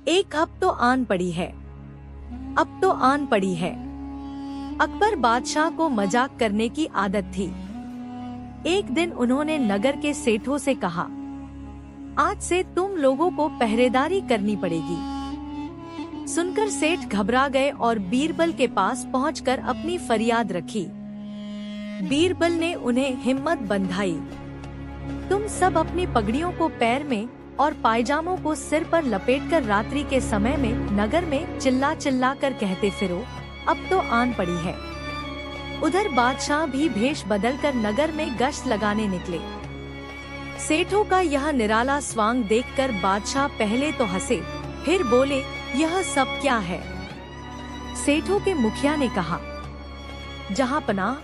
एक अब तो आन पड़ी है, अब तो आन पड़ी है। अकबर बादशाह को मजाक करने की आदत थी। एक दिन उन्होंने नगर के सेठों से कहा, आज से तुम लोगों को पहरेदारी करनी पड़ेगी। सुनकर सेठ घबरा गए और बीरबल के पास पहुंचकर अपनी फरियाद रखी। बीरबल ने उन्हें हिम्मत बंधाई। तुम सब अपनी पगड़ियों को पैर में और पायजामों को सिर पर लपेटकर रात्रि के समय में नगर में चिल्ला चिल्ला कर कहते फिरो, अब तो आन पड़ी है। उधर बादशाह भी भेष बदलकर नगर में गश्त लगाने निकले। सेठों का यह निराला स्वांग देखकर बादशाह पहले तो हंसे, फिर बोले, यह सब क्या है? सेठों के मुखिया ने कहा, जहां पनाह,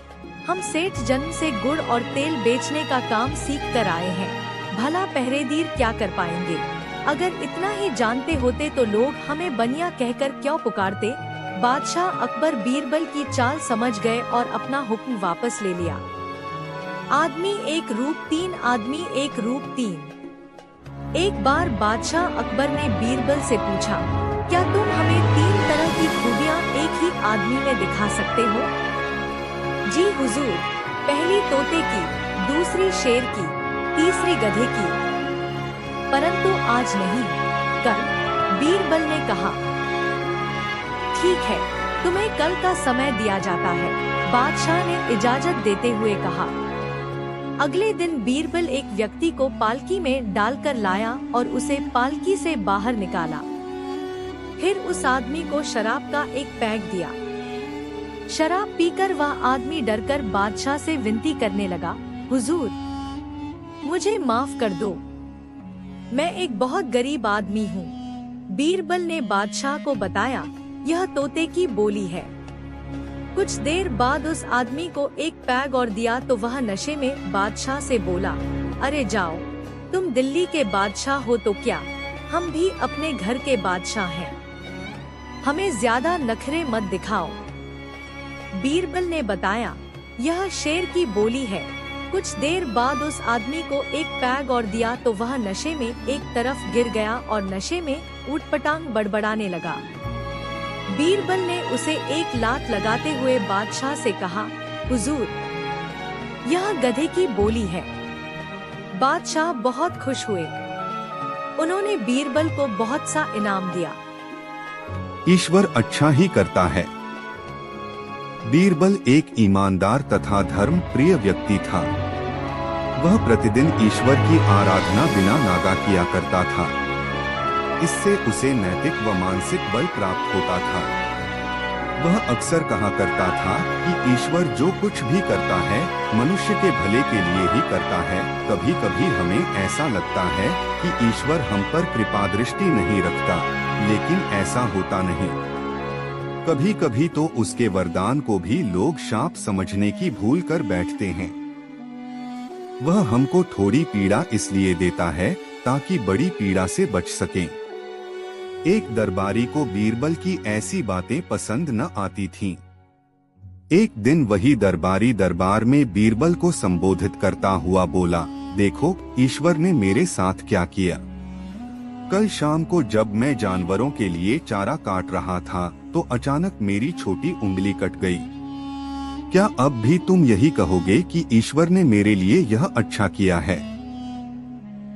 हम सेठ जन्म से गुड़ और तेल बेचने का काम सीख कर आए हैं। भला पहरेदीर क्या कर पाएंगे? अगर इतना ही जानते होते तो लोग हमें बनिया कहकर क्यों पुकारते? बादशाह अकबर बीरबल की चाल समझ गए और अपना हुक्म वापस ले लिया। आदमी एक रूप तीन, आदमी एक रूप तीन। एक बार बादशाह अकबर ने बीरबल से पूछा, क्या तुम हमें 3 तरह की खूबियाँ एक ही आदमी में दिखा सकते हो? जी हुजूर, पहली तोते की, दूसरी शेर की, तीसरी गधे की। परंतु आज नहीं, कल, बीरबल ने कहा। ठीक है, तुम्हें कल का समय दिया जाता है, बादशाह ने इजाजत देते हुए कहा। अगले दिन बीरबल एक व्यक्ति को पालकी में डालकर लाया और उसे पालकी से बाहर निकाला। फिर उस आदमी को शराब का एक पैक दिया। शराब पीकर वह आदमी डरकर बादशाह से विनती करने लगा, हुजूर, मुझे माफ कर दो, मैं एक बहुत गरीब आदमी हूँ। बीरबल ने बादशाह को बताया, यह तोते की बोली है। कुछ देर बाद उस आदमी को एक पैग और दिया तो वह नशे में बादशाह से बोला, अरे जाओ, तुम दिल्ली के बादशाह हो तो क्या, हम भी अपने घर के बादशाह हैं, हमें ज्यादा नखरे मत दिखाओ। बीरबल ने बताया, यह शेर की बोली है। कुछ देर बाद उस आदमी को एक पैग और दिया तो वह नशे में एक तरफ गिर गया और नशे में ऊटपटांग बड़बड़ाने लगा। बीरबल ने उसे एक लात लगाते हुए बादशाह से कहा, हुजूर, यह गधे की बोली है। बादशाह बहुत खुश हुए। उन्होंने बीरबल को बहुत सा इनाम दिया। ईश्वर अच्छा ही करता है। बीरबल एक ईमानदार तथा धर्म प्रिय व्यक्ति था। वह प्रतिदिन ईश्वर की आराधना बिना नागा किया करता था। इससे उसे नैतिक व मानसिक बल प्राप्त होता था। वह अक्सर कहा करता था कि ईश्वर जो कुछ भी करता है मनुष्य के भले के लिए ही करता है। कभी कभी हमें ऐसा लगता है कि ईश्वर हम पर कृपा दृष्टि नहीं रखता, लेकिन ऐसा होता नहीं। कभी कभी तो उसके वरदान को भी लोग शाप समझने की भूल कर बैठते हैं। वह हमको थोड़ी पीड़ा इसलिए देता है ताकि बड़ी पीड़ा से बच सकें। एक दरबारी को बीरबल की ऐसी बातें पसंद न आती थीं। एक दिन वही दरबारी दरबार में बीरबल को संबोधित करता हुआ बोला, देखो, ईश्वर ने मेरे साथ क्या किया। कल शाम को जब मैं जानवरों के लिए चारा काट रहा था तो अचानक मेरी छोटी उंगली कट गई। क्या अब भी तुम यही कहोगे कि ईश्वर ने मेरे लिए यह अच्छा किया है?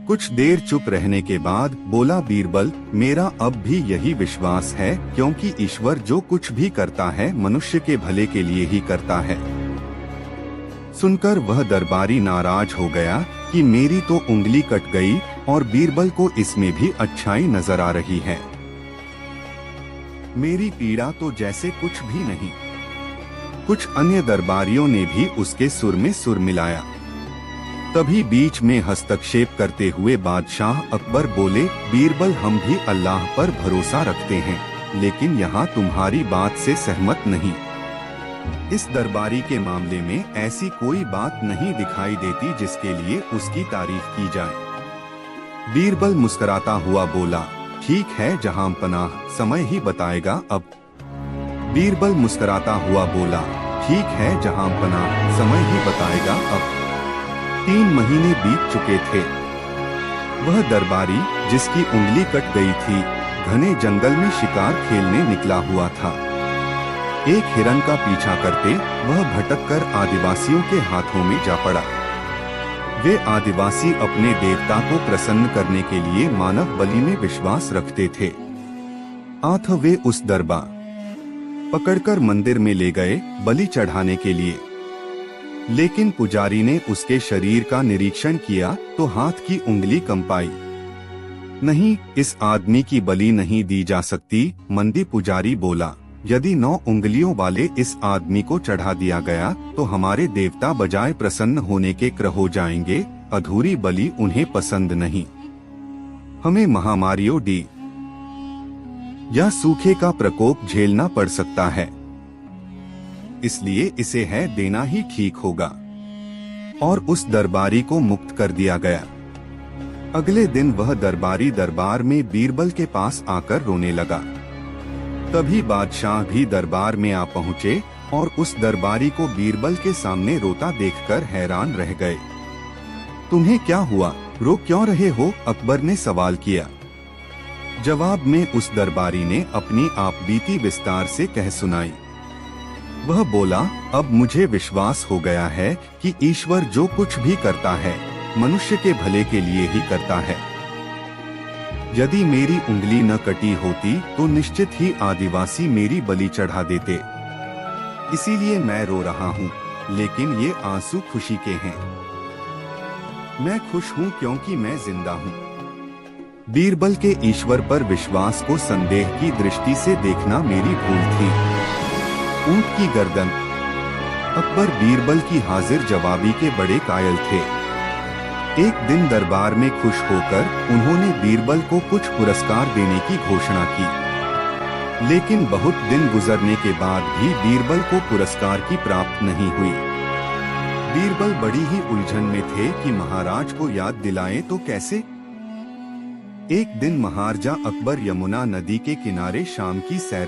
कुछ देर चुप रहने के बाद बोला बीरबल, मेरा अब भी यही विश्वास है, क्योंकि ईश्वर जो कुछ भी करता है मनुष्य के भले के लिए ही करता है। सुनकर वह दरबारी नाराज हो गया कि मेरी तो उंगली कट गई और बीरबल को इसमें भी अच्छाई नजर आ रही है। मेरी पीड़ा तो जैसे कुछ भी नहीं। कुछ अन्य दरबारियों ने भी उसके सुर में सुर मिलाया। तभी बीच में हस्तक्षेप करते हुए बादशाह अकबर बोले, बीरबल, हम भी अल्लाह पर भरोसा रखते हैं, लेकिन यहाँ तुम्हारी बात से सहमत नहीं। इस दरबारी के मामले में ऐसी कोई बात नहीं दिखाई देती जिसके लिए उसकी तारीफ की जाए। बीरबल मुस्कुराता हुआ बोला, ठीक है जहां पनाह, समय ही बताएगा अब। बीरबल मुस्कुराता हुआ बोला, ठीक है जहां पनाह, समय ही बताएगा अब। 3 महीने बीत चुके थे। वह दरबारी जिसकी उंगली कट गई थी घने जंगल में शिकार खेलने निकला हुआ था। एक हिरन का पीछा करते वह भटककर आदिवासियों के हाथों में जा पड़ा। वे आदिवासी अपने देवता को प्रसन्न करने के लिए मानव बलि में विश्वास रखते थे। आठ वे उस दरबा पकड़कर मंदिर में ले गए बलि चढ़ाने के लिए। लेकिन पुजारी ने उसके शरीर का निरीक्षण किया तो हाथ की उंगली कंपाई। नहीं, इस आदमी की बलि नहीं दी जा सकती। मंदी पुजारी बोला, यदि 9 उंगलियों वाले इस आदमी को चढ़ा दिया गया तो हमारे देवता बजाय प्रसन्न होने के क्र हो जाएंगे। अधूरी बलि उन्हें पसंद नहीं। हमें महामारियों डी या सूखे का प्रकोप झेलना पड़ सकता है, इसलिए इसे है देना ही ठीक होगा। और उस दरबारी को मुक्त कर दिया गया। अगले दिन वह दरबारी दरबार में बीरबल के पास आकर रोने लगा। तभी बादशाह भी दरबार में आ पहुँचे और उस दरबारी को बीरबल के सामने रोता देखकर हैरान रह गए। तुम्हें क्या हुआ, रो क्यों रहे हो? अकबर ने सवाल किया। जवाब में उस दरबारी ने अपनी आपबीती विस्तार से कह सुनाई। वह बोला, अब मुझे विश्वास हो गया है कि ईश्वर जो कुछ भी करता है मनुष्य के भले के लिए ही करता है। यदि मेरी उंगली न कटी होती तो निश्चित ही आदिवासी मेरी बलि चढ़ा देते। इसीलिए मैं रो रहा हूँ, लेकिन ये आंसू खुशी के हैं। मैं खुश हूँ क्योंकि मैं जिंदा हूँ। बीरबल के ईश्वर पर विश्वास को संदेह की दृष्टि से देखना मेरी भूल थी। ऊंट की गर्दन। अकबर बीरबल की हाजिर जवाबी के बड़े कायल थे। एक दिन दरबार में खुश होकर उन्होंने बीरबल को कुछ पुरस्कार देने की घोषणा की। लेकिन बहुत दिन गुजरने के बाद भी बीरबल को पुरस्कार की प्राप्त नहीं हुई। बीरबल बड़ी ही उलझन में थे कि महाराज को याद दिलाएं तो कैसे। एक दिन महाराजा अकबर यमुना नदी के किनारे शाम की सैर